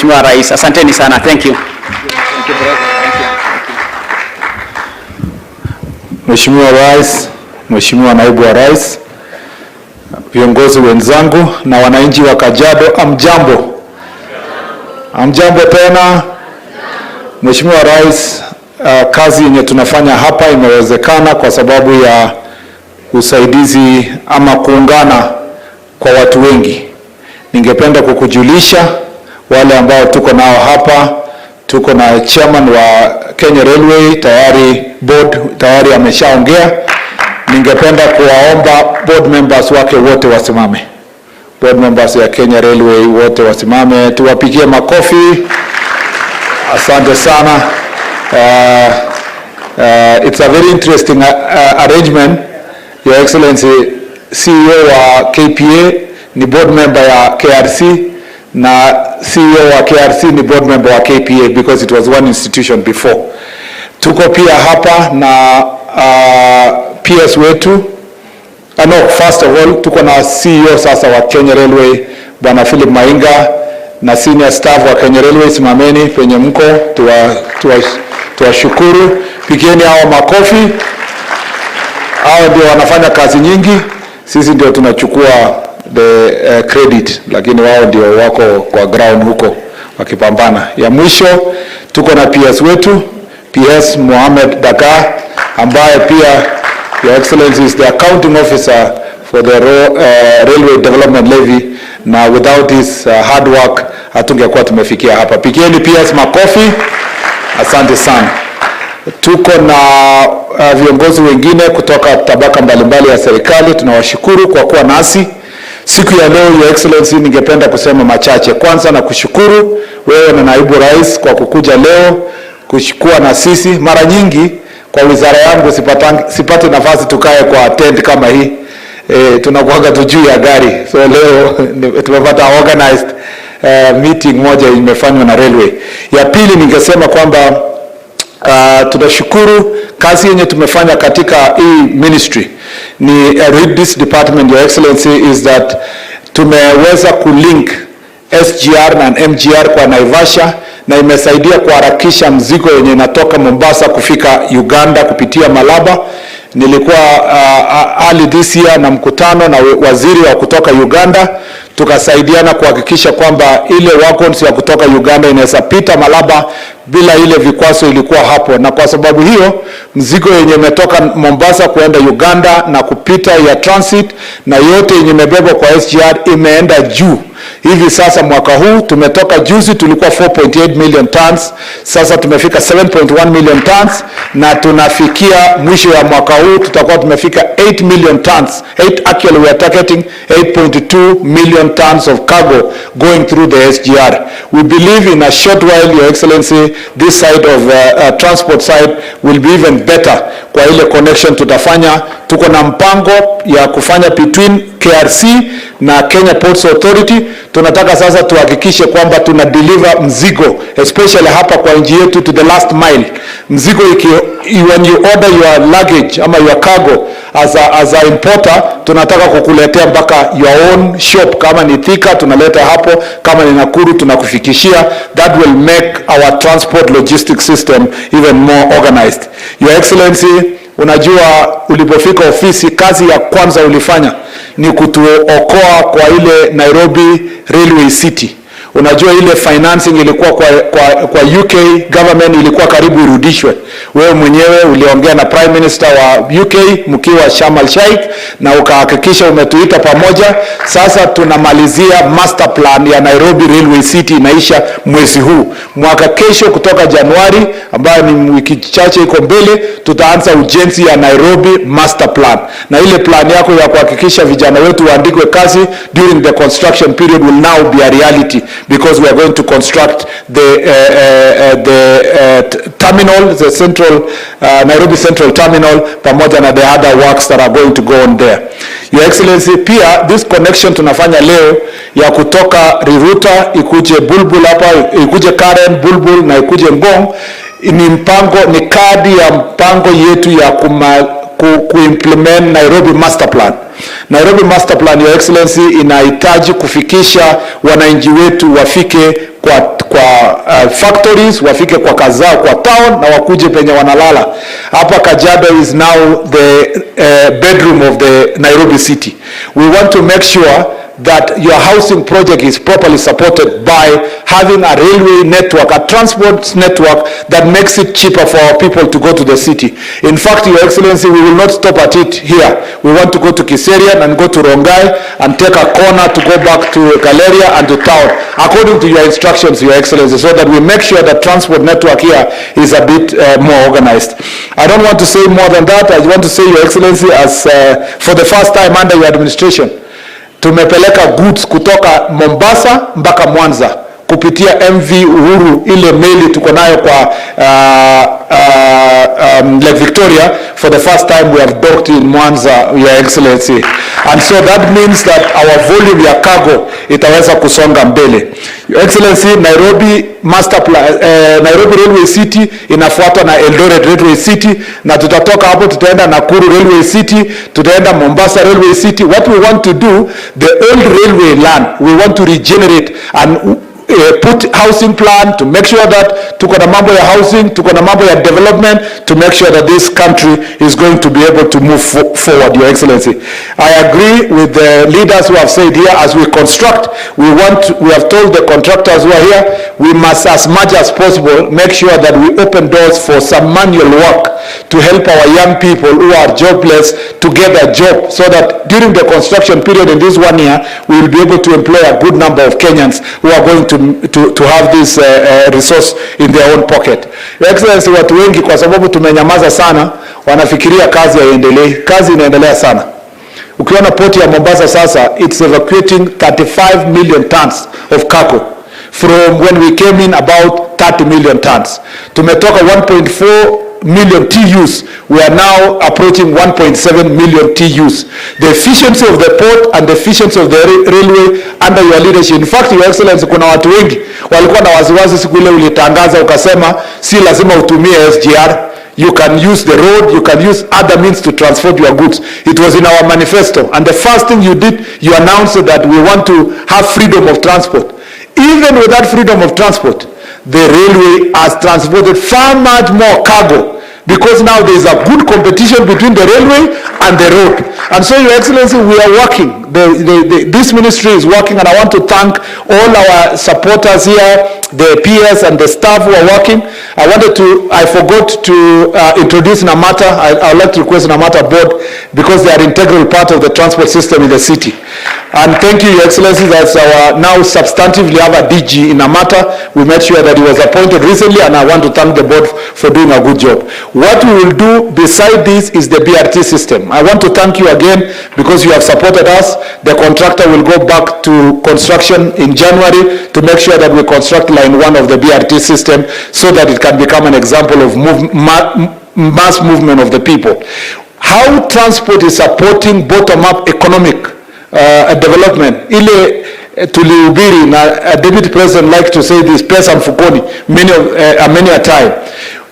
Mheshimiwa Rais. Asanteni sana. Thank you. Mheshimiwa Rais, Mheshimiwa Naibu wa Rais, viongozi wenzangu na wananchi wa Kajiado, amjambo. Amjambo tena. Mheshimiwa Rais, kazi yenye tunafanya hapa imewezekana kwa sababu ya usaidizi ama kuungana kwa watu wengi. Ningependa kukujulisha wale ambao tuko nao hapa, tuko na chairman wa Kenya Railway board tayari ameshaongea. Ningependa kuwaomba board members wake wote wasimame. Board members ya Kenya Railway wote wasimame, tuwapigie makofi. Asante sana. It's a very interesting arrangement. Your Excellency, CEO wa KPA ni board member ya KRC na CEO wa KRC ni board member wa KPA because it was one institution before. Tuko pia hapa na PS wetu. First of all, tuko na CEO sasa wa Kenya Railway, Bwana Philip Mainga, na senior staff wa Kenya Railway. Simameni penye mko, tuwashukuru. Pigieni hao makofi. Hao ndio wanafanya kazi nyingi, sisi ndio tunachukua the credit, lakini wao ndio wako kwa ground huko wakipambana. Ya mwisho tuko na PS wetu, PS Mohamed Daga, ambaye pia Your Excellency is the accounting officer for the Railway Development Levy, na without his hard work hatungekuwa tumefikia hapa. Pigieni PS makofi. Asante sana. Tuko na viongozi wengine kutoka tabaka mbalimbali ya serikali, tunawashukuru kwa kuwa nasi siku ya leo. Your Excellency, ningependa kusema machache. Kwanza na kushukuru wewe na Naibu Rais kwa kukuja leo kushukua na sisi. Mara nyingi kwa wizara yangu sipati nafasi tukae kwa tent kama hii. Tunakuanga tu juu ya gari. So leo tumepata organized meeting moja imefanywa na Railway. Ya pili ningesema kwamba tunashukuru kazi yenye tumefanya katika hii ministry. Ni this department, Your Excellency, is that tumeweza kulink SGR na MGR kwa Naivasha, na imesaidia kuharakisha mzigo yenye inatoka Mombasa kufika Uganda kupitia Malaba. Nilikuwa early this year na mkutano na waziri wa kutoka Uganda, tukasaidiana kuhakikisha kwamba ile wagons ya kutoka Uganda inaweza pita Malaba bila ile vikwazo ilikuwa hapo. Na kwa sababu hiyo mzigo yenye imetoka Mombasa kuenda Uganda na kupita ya transit na yote yenye imebebwa kwa SGR imeenda juu. Hivi sasa mwaka huu tumetoka juzi tulikuwa 4.8 million tons, sasa tumefika 7.1 million tons, na tunafikia mwisho ya mwaka huu tutakuwa tumefika 8 million tons. Actually we are targeting 8.2 million tons of cargo going through the SGR. We believe in a short while, Your Excellency, this side of transport side will be even better kwa ile connection tutafanya. Tuko na mpango ya kufanya between KRC na Kenya Ports Authority. Tunataka sasa tuhakikishe kwamba tuna deliver mzigo, especially hapa kwa nchi yetu, to the last mile. Mzigo when you order your luggage ama your cargo as a importer, tunataka kukuletea mpaka your own shop. Kama ni Thika tunaleta hapo, kama ni Nakuru tunakufikishia. That will make our transport logistics system even more organized. Your Excellency, unajua ulipofika ofisi kazi ya kwanza ulifanya ni kutuokoa kwa ile Nairobi Railway City. Unajua ile financing ilikuwa kwa UK government ilikuwa karibu irudishwe. Wewe mwenyewe uliongea na Prime Minister wa UK mkiwa Sharm el-Sheikh na ukahakikisha umetuita pamoja. Sasa tunamalizia master plan ya Nairobi Railway City inaisha mwezi huu. Mwaka kesho kutoka Januari, ambayo ni wiki chache iko mbele, tutaanza ujenzi ya Nairobi master plan. Na ile plan yako ya kuhakikisha vijana wetu waandikwe kazi during the construction period will now be a reality, because we are going to construct the terminal, the central Nairobi Central Terminal, pamoja na the other works that are going to go on there. Your Excellency, pia this connection tunafanya leo ya kutoka Ruto ikuje Bulbul hapa, ikuje Karen Bulbul na ikuje Ngong, ni mpango, ni kadi ya mpango yetu ya kuimplement Nairobi Master Plan. Nairobi Master Plan, Your Excellency, inahitaji kufikisha wananchi wetu wafike kwa factories, wafike kwa kazao kwa town, na wakuje penye wanalala. Hapa Kajiado is now the bedroom of the Nairobi city. We want to make sure that your housing project is properly supported by having a railway network, a transport network that makes it cheaper for our people to go to the city. In fact, Your Excellency, we will not stop at it here. We want to go to Kiserian and go to Rongai and take a corner to go back to Galeria and to town, according to your instructions, Your Excellency, so that we make sure that transport network here is a bit more organized. I don't want to say more than that. I want to say, Your Excellency, as for the first time under your administration, tumepeleka goods kutoka Mombasa mpaka Mwanza kupitia MV Uhuru, ile meli tuko nayo kwa Lake Victoria. For the first time we have docked in Mwanza, Your Excellency, and so that means that our volume ya cargo itaweza kusonga mbele. Your Excellency, Nairobi master plan, Nairobi Railway City inafuatwa na Eldoret Railway City, na tutatoka hapo tutaenda Nakuru Railway City, tutaenda Mombasa Railway City. What we want to do, the old railway land, we want to regenerate and put housing plan to make sure that tuko na mambo ya housing, tuko na mambo ya development, to make sure that this country is going to be able to move forward, Your Excellency. I agree with the leaders who have said here, as we construct, we have told the contractors who are here, we must as much as possible make sure that we open doors for some manual work to help our young people who are jobless to get a job, so that during the construction period in this 1 year, we will be able to employ a good number of Kenyans who are going to have this resource in their own pocket. Your Excellency, watu wengi kwa sababu tumenyamaza sana wanafikiria kazi haiendelee. Kazi inaendelea sana. Ukiona port ya Mombasa sasa, it's evacuating 35 million tons of cargo from when we came in about 30 million tons. Tumetoka 1.4 million TUs, we are now approaching 1.7 million TUs. The efficiency of the port and the efficiency of the railway under your leadership. In fact, Your Excellency, kuna watu wengi walikuwa na waziwazi siku ile ulitangaza ukasema si lazima utumie SGR. You can use the road, you can use other means to transport your goods. It was in our manifesto, and the first thing you did, you announced that we want to have freedom of transport. Even with that freedom of transport, the railway has transported far much more cargo, because now there is a good competition between the railway and the road. And so, Your Excellency, we are working. This ministry is working, and I want to thank all our supporters here, the PS and the staff who are working. I forgot to introduce Namata. I would like to request Namata board, because they are integral part of the transport system in the city. And thank you, Your Excellency, that's our now substantively have a DG in Namata. We made sure that he was appointed recently, and I want to thank the board for doing a good job. What we will do beside this is the BRT system. I want to thank you again, because you have supported us. The contractor will go back to construction in January to make sure that we construct line 1 of the BRT system, so that it can become an example of mass movement of the people. How transport is supporting bottom-up economic development. Ile tulihubiri, na Deputy President likes to say this, pesa mfukoni many a time.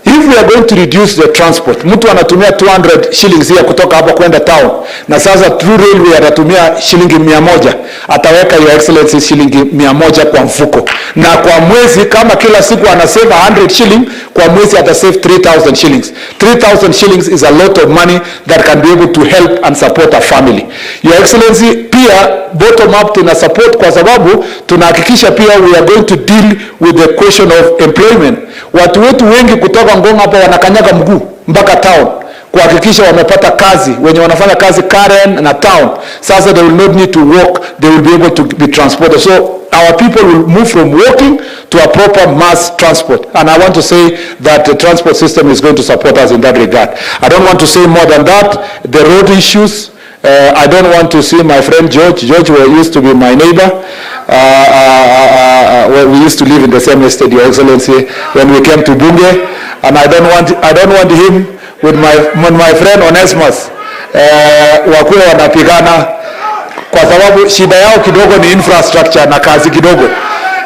If we are going to reduce the transport, mtu anatumia 200 shillings here kutoka hapa kwenda town, na sasa through railway atatumia shilingi 100, ataweka, Your Excellency, shilingi 100 kwa mfuko. Na kwa mwezi, kama kila siku ana save 100 shilling, kwa mwezi ata save 3,000 shillings. 3,000 shillings is a lot of money that can be able to help and support a family. Your Excellency, pia bottom up tuna support, kwa sababu tunahakikisha pia we are going to deal with the question of employment. Watu wetu wengi kutoka Ngong hapa wanakanyaga mguu mpaka town kuhakikisha wamepata kazi, wenye wanafanya kazi Karen na town. Sasa they will not need to walk, they will be able to be transported. So our people will move from walking to a proper mass transport. And I want to say that the transport system is going to support us in that regard. I don't want to say more than that. The road issues, I don't want to see my friend George. George used to be my neighbor. We used to live in the same estate, Your Excellency, when we came to Bunge, and I don't want him with my friend Onesmus wakuwa wanapigana, kwa sababu shida yao kidogo ni infrastructure na kazi kidogo.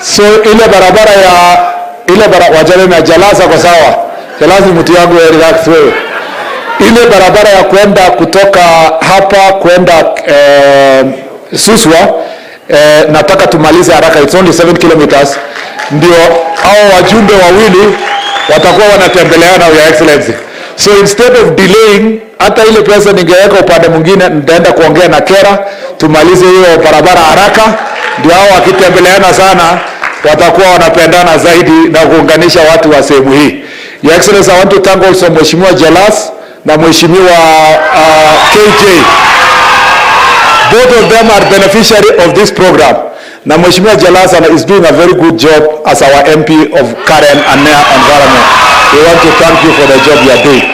So ile barabara wajale na Jalasa kwa sawa, Jalasa mtu yangu ya relax wewe. Ile barabara ya kwenda kutoka hapa kwenda Suswa, nataka tumalize haraka, it's only 7 kilometers. ndio hao wajumbe wawili watakuwa wanatembeleana, Your Excellency. So instead of delaying, hata ile pesa ningeweka upande mwingine, nitaenda kuongea na Kera tumalize hiyo barabara haraka, ndio hao wakitembeleana sana watakuwa wanapendana zaidi na kuunganisha watu wa sehemu hii. Your Excellency, I want to thank also Mheshimiwa Jalas na Mheshimiwa KJ. Both of them are beneficiary of this program. Na Mheshimiwa Jalas is doing a very good job as our MP of Karen and Environment. We want to thank you for the job you are doing.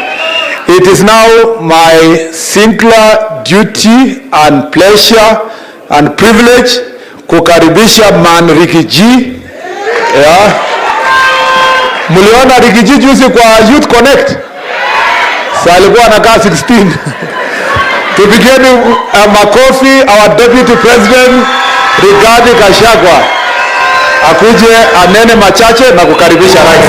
It is now my singular duty and pleasure and privilege kukaribisha man Rikiji. Yeah. Muliona Rikiji juzi kwa Youth Connect? Sa alikuwa anakaa 16. Tupigeni makofi our Deputy President Rigathi Gachagua akuje anene machache na kukaribisha rais.